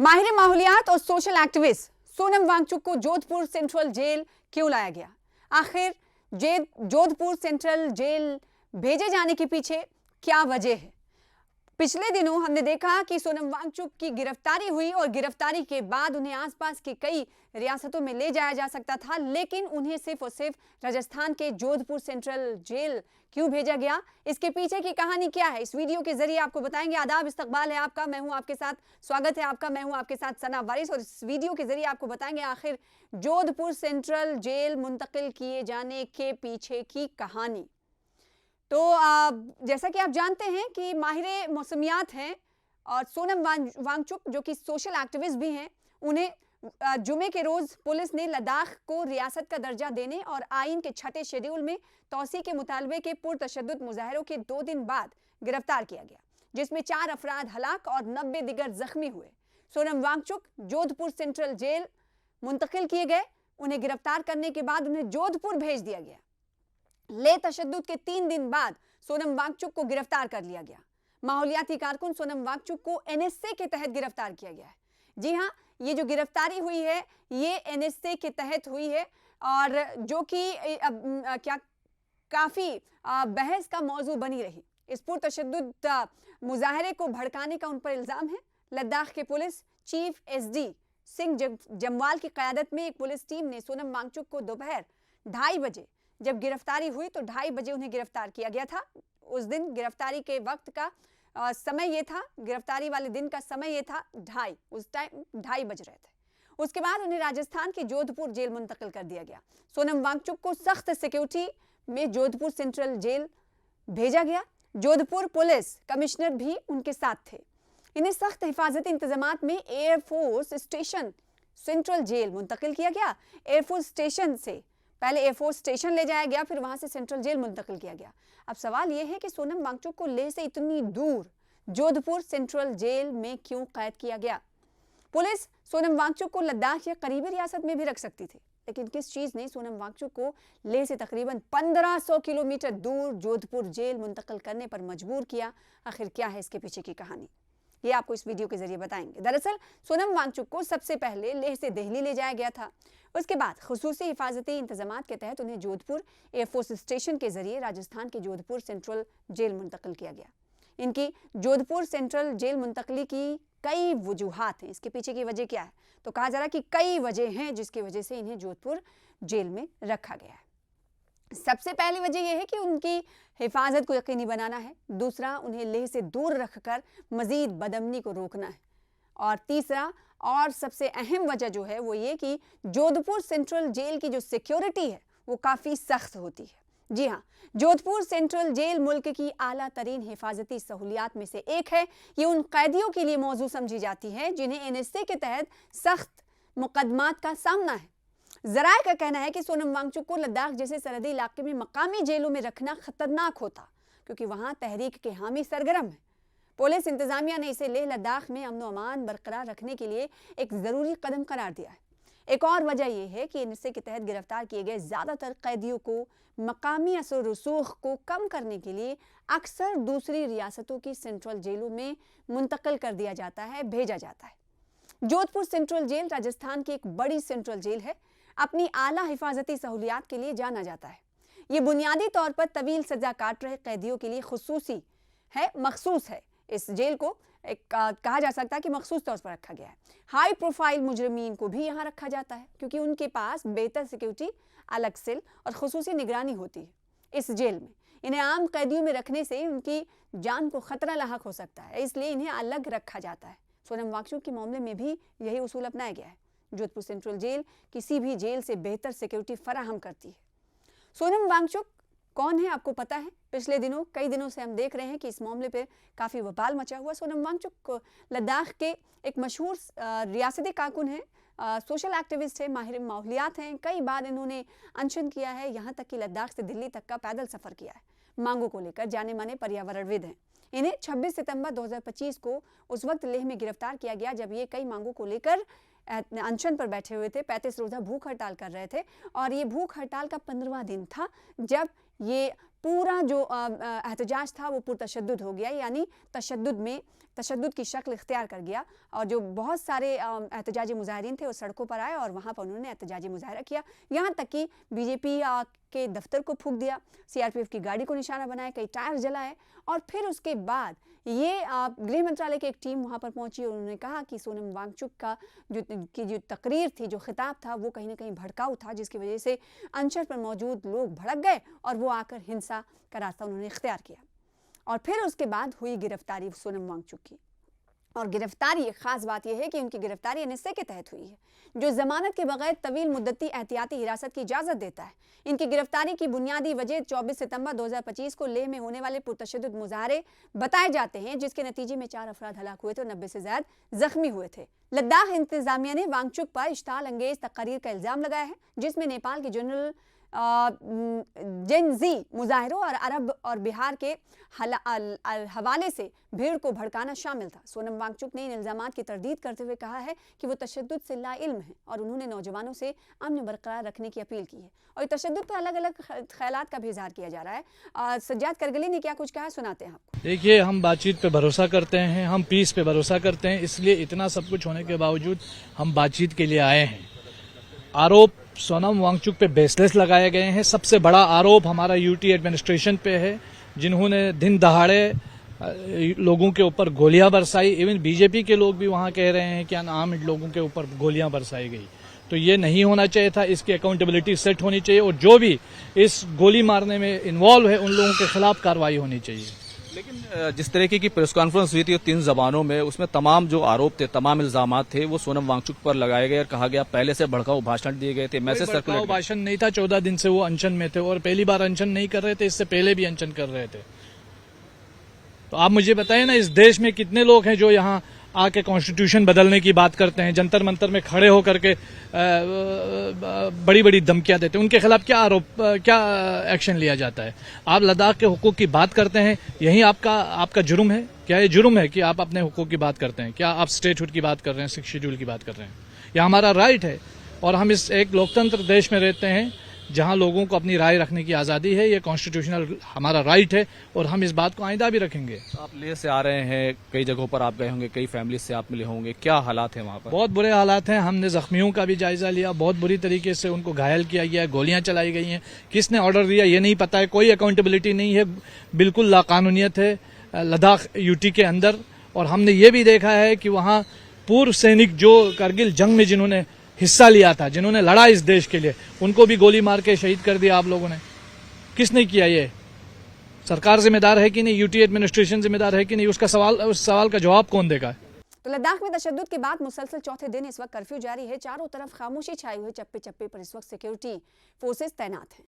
माहिर माहौलियात और social activist Sonam Wangchuck को जोधपुर सेंट्रल जेल क्यों लाया गया? आखिर जोधपुर सेंट्रल जेल भेजे जाने के पीछे क्या वजह है? पिछले दिनों हमने देखा कि सोनम वांगचुक की गिरफ्तारी हुई और गिरफ्तारी के बाद उन्हें आसपास की कई रियासतों में ले जाया जा सकता था, लेकिन उन्हें सिर्फ और सिर्फ राजस्थान के जोधपुर सेंट्रल जेल क्यों भेजा गया? इसके पीछे की कहानी क्या है, इस वीडियो के जरिए आपको बताएंगे। आदाब, इस्तकबाल है आपका, मैं हूं आपके साथ, स्वागत है आपका, मैं हूं आपके साथ सना वारिस, और इस वीडियो के जरिए आपको बताएंगे आखिर जोधपुर सेंट्रल जेल मुंतकिल किए जाने के पीछे की कहानी। तो जैसा कि आप जानते हैं कि माहिर मौसमियात हैं और सोनम वांगचुक जो कि सोशल एक्टिविस्ट भी हैं, उन्हें जुमे के रोज पुलिस ने लद्दाख को रियासत का दर्जा देने और आइन के 6ठे शेड्यूल में तौसी के मुतालबे के पुरतशद्दुद मुजाहरों के 2 दिन बाद गिरफ्तार किया गया, जिसमें 4 अफराद हलाक और 90 दिगर जख्मी हुए। सोनम वांगचुक जोधपुर सेंट्रल जेल मुंतकिल किए गए। उन्हें गिरफ्तार करने के बाद उन्हें जोधपुर भेज दिया गया। ले तशद्दुद के 3 दिन बाद सोनम वांगचुक को गिरफ्तार कर लिया गया। माहौलियाती कारकुन सोनम वांगचुक को एनएसए के तहत गिरफ्तार किया गया है। जी हाँ, ये जो गिरफ्तारी हुई है ये एनएसए के तहत हुई है, और जो कि क्या काफी बहस का मौजू बनी रही। इस पुरतशद्दुद मुजाहरे को भड़काने का उन पर इल्जाम है। लद्दाख के police chief SD Singh Jamwal की क़यादत में एक पुलिस टीम ने सोनम वांगचुक को दोपहर 2:30 बजे, जब गिरफ्तारी हुई तो 2:30 बजे उन्हें गिरफ्तार किया गया था। उस दिन गिरफ्तारी के वक्त का समय ये था, गिरफ्तारी वाले दिन का समय ये था 2:30, उस टाइम 2:30 बज रहे थे। उसके बाद उन्हें राजस्थान के जोधपुर जेल मुंतकिल कर दिया गया। सोनम वांगचुक को सख्त सिक्योरिटी में जोधपुर सेंट्रल जेल भेजा गया। जोधपुर पुलिस कमिश्नर भी उनके साथ थे। इन्हें सख्त हिफाजती इंतजामात में एयरफोर्स स्टेशन सेंट्रल जेल मुंतकिल किया गया। एयरफोर्स स्टेशन से पहले एयरफोर्स स्टेशन ले जाया गया, फिर वहां से सेंट्रल जेल मुंतकिल किया गया। अब सवाल यह है कि सोनम वांगचुक को लेह से इतनी दूर जोधपुर सेंट्रल जेल में क्यों कैद किया गया? पुलिस सोनम वांगचुक को लद्दाख या करीबी रियासत में भी रख सकती थी, लेकिन किस चीज ने सोनम वांगचुक को लेह से तकरीबन 1500 किलोमीटर दूर जोधपुर जेल मुंतकिल करने पर मजबूर किया? आखिर क्या है इसके पीछे की कहानी, ये आपको इस वीडियो के जरिए बताएंगे। दरअसल सोनम वांगचुक को सबसे पहले लेह से दिल्ली ले जाया गया था। उसके बाद खुसूसी हिफाजती इंतजामात के तहत उन्हें जोधपुर एयरफोर्स स्टेशन के जरिए राजस्थान के जोधपुर सेंट्रल जेल मुंतकिल किया गया। इनकी जोधपुर सेंट्रल जेल मुंतकली की कई वजूहात हैं। इसके पीछे की वजह क्या है? तो कहा जा रहा है कि कई वजह हैं जिसकी वजह से इन्हें जोधपुर जेल में रखा गया है। सबसे पहली वजह यह है कि उनकी हिफाजत को यकीनी बनाना है। दूसरा, उन्हें लेह से दूर रखकर मजीद बदअमनी को रोकना है। और तीसरा और सबसे अहम वजह जो है वो ये कि जोधपुर सेंट्रल जेल की जो सिक्योरिटी है वो काफ़ी सख्त होती है। जी हाँ, जोधपुर सेंट्रल जेल मुल्क की आला तरीन हिफाजती सहूलियात में से एक है। ये उन कैदियों के लिए मौजू समझी जाती है जिन्हें एनएसए के तहत सख्त मुकदमात का सामना है। जराये का कहना है कि सोनम वांगचुक को लद्दाख जैसे सरहदी इलाके में मकामी जेलों में रखना खतरनाक होता, क्योंकि वहां तहरीक के हामी सरगर्म है। पुलिस इंतजामिया ने इसे लेह लद्दाख में अमन अमान बरकरार रखने के लिए एक जरूरी कदम करार दिया है। एक और वजह यह है कि एनएसए के तहत गिरफ्तार किए गए ज्यादातर कैदियों को मकामी असर रसूख को कम करने के लिए अक्सर दूसरी रियासतों की सेंट्रल जेलों में मुंतकिल कर दिया जाता है, भेजा जाता है। जोधपुर सेंट्रल जेल राजस्थान की एक बड़ी सेंट्रल जेल है। अपनी आला हिफाजती सहूलियात के लिए जाना जाता है। ये बुनियादी तौर पर तवील सजा काट रहे कैदियों के लिए खुसूसी है, मखसूस है। इस जेल को कहा जा सकता है कि मखसूस तौर पर रखा गया है। हाई प्रोफाइल मुजरिमीन को भी यहाँ रखा जाता है, क्योंकि उनके पास बेहतर सिक्योरिटी, अलग सेल और खुसूसी निगरानी होती है। इस जेल में इन्हें आम कैदियों में रखने से उनकी जान को खतरा लाहक हो सकता है, इसलिए इन्हें अलग रखा जाता है। सोनम वांगचुक के मामले में भी यही उसूल अपनाया गया है। जोधपुर सेंट्रल जेल किसी भी जेल से बेहतर सिक्योरिटी फराहम करती है। सोनम वांगचुक कौन है आपको पता है? पिछले दिनों कई दिनों से हम देख रहे हैं कि इस मामले पर काफ़ी बवाल मचा हुआ। सोनम वांगचुक लद्दाख के एक मशहूर रियासती कारकुन हैं, सोशल एक्टिविस्ट है, माहिर माहौलियात हैं। कई बार इन्होंने अनशन किया है, यहाँ तक कि लद्दाख से दिल्ली तक का पैदल सफ़र किया है। मांगों को लेकर जाने माने पर्यावरणविद हैं। इन्हें 26 सितंबर 2025 को उस वक्त लेह में गिरफ्तार किया गया जब ये कई मांगों को लेकर अनशन पर बैठे हुए थे। 35 रोज़ा भूख हड़ताल कर रहे थे, और ये भूख हड़ताल का 15वां दिन था जब ये पूरा जो एहतजाज था वो पुरतशद्दुद हो गया, यानी तशद्दुद की शक्ल इख्तियार कर गया। और जो बहुत सारे एहतजाजी मुजाहिरीन थे वो सड़कों पर आए और वहाँ पर उन्होंने एहतजाजी मुजाहरा किया। यहाँ तक कि बीजेपी के दफ्तर को फूंक दिया, सीआरपीएफ की गाड़ी को निशाना बनाया, कई टायर जलाए। और फिर उसके बाद ये गृह मंत्रालय की एक टीम वहाँ पर पहुंची और उन्होंने कहा कि सोनम वांगचुक का जो तकरीर थी, जो खिताब था, वो कहीं ना कहीं भड़काऊ था, जिसकी वजह से अनशन पर मौजूद लोग भड़क गए और वो आकर हिंसा का रास्ता उन्होंने इख्तियार किया। और फिर उसके बाद हुई गिरफ्तारी सोनम वांगचुक की। और गिरफ्तारी, एक खास बात यह है कि उनकी गिरफ्तारी एनएसए के तहत हुई है, जो जमानत के बगैर तवील मुद्दती एहतियाती हिरासत की इजाज़त देता है। इनकी गिरफ्तारी की बुनियादी वजह 24 सितंबर 2025 को लेह में होने वाले पुरतशद्दुद मुजाहरे बताए जाते हैं, जिसके नतीजे में 4 अफराद हलाक हुए थे और 90 से ज्यादा जख्मी हुए थे। लद्दाख इंतजामिया ने वांगचुक पर इश्ताल अंगेज तकरीर का इल्ज़ाम लगाया है, जिसमें नेपाल के जनरल जेन-जी मुजाहिरों और अरब और बिहार के हवाले से भीड़ को भड़काना शामिल था। सोनम वांगचुक ने इन इल्ज़ामात की तरदीद करते हुए कहा है कि वो तशद्दुद से लाइल्म है और उन्होंने नौजवानों से अमन बरकरार रखने की अपील की है। और तशद्दुद पर अलग अलग ख्यालात का भी इजहार किया जा रहा है। सज्जाद करगली ने क्या कुछ कहा, सुनाते हैं आपको। देखिए, हम बातचीत पे भरोसा करते हैं, हम पीस पे भरोसा करते हैं, इसलिए इतना सब कुछ होने के बावजूद हम बातचीत के लिए आए हैं। आरोप सोनम वांगचुक पे बेसलेस लगाए गए हैं। सबसे बड़ा आरोप हमारा यूटी एडमिनिस्ट्रेशन पे है, जिन्होंने दिन दहाड़े लोगों के ऊपर गोलियां बरसाई। इवन बीजेपी के लोग भी वहां कह रहे हैं कि अनआर्म्ड लोगों के ऊपर गोलियां बरसाई गई। तो ये नहीं होना चाहिए था, इसकी अकाउंटेबिलिटी सेट होनी चाहिए और जो भी इस गोली मारने में इन्वॉल्व है उन लोगों के खिलाफ कार्रवाई होनी चाहिए। लेकिन जिस तरीके की प्रेस कॉन्फ्रेंस हुई थी 3 जबानों में, उसमें तमाम जो आरोप थे, तमाम इल्जामात थे, वो सोनम वांगचुक पर लगाए गए और कहा गया पहले से भड़काऊ भाषण दिए गए थे, मैसेज सर्कुलेट। भाषण नहीं था, 14 दिन से वो अनशन में थे और पहली बार अनशन नहीं कर रहे थे, इससे पहले भी अनशन कर रहे थे। तो आप मुझे बताइए ना, इस देश में कितने लोग हैं जो यहाँ आके कॉन्स्टिट्यूशन बदलने की बात करते हैं, जंतर मंतर में खड़े होकर के बड़ी बड़ी धमकियां देते हैं, उनके खिलाफ क्या आरोप, क्या एक्शन लिया जाता है? आप लद्दाख के हुकूक की बात करते हैं, यही आपका जुर्म है? क्या ये जुर्म है कि आप अपने हुकूक की बात करते हैं? क्या आप स्टेटहुड की बात कर रहे हैं, 6 शेड्यूल की बात कर रहे हैं? यह हमारा राइट है और हम इस एक लोकतंत्र देश में रहते हैं जहां लोगों को अपनी राय रखने की आज़ादी है। ये कॉन्स्टिट्यूशनल हमारा राइट है और हम इस बात को आइंदा भी रखेंगे। आप लेह से आ रहे हैं, कई जगहों पर आप गए होंगे, कई फैमिली से आप मिले होंगे, क्या हालात हैं वहाँ पर? बहुत बुरे हालात हैं। हमने जख्मियों का भी जायजा लिया, बहुत बुरी तरीके से उनको घायल किया गया, गोलियां चलाई गई हैं। किसने ऑर्डर दिया ये नहीं पता है, कोई अकाउंटेबिलिटी नहीं है, बिल्कुल लाकानूनियत है लद्दाख यूटी के अंदर। और हमने ये भी देखा है कि वहाँ पूर्व सैनिक जो करगिल जंग में जिन्होंने हिस्सा लिया था, जिन्होंने लड़ा इस देश के लिए, उनको भी गोली मार के शहीद कर दिया आप लोगों ने। किसने किया ये? सरकार जिम्मेदार है कि नहीं? यूटी एडमिनिस्ट्रेशन जिम्मेदार है कि नहीं? उस सवाल का जवाब कौन देगा? तो लद्दाख में तशद्दुद के बाद मुसलसल चौथे दिन इस वक्त कर्फ्यू जारी है। चारों तरफ खामोशी छाई हुई, चप्पे चप्पे पर इस वक्त सिक्योरिटी फोर्सेस तैनात हैं।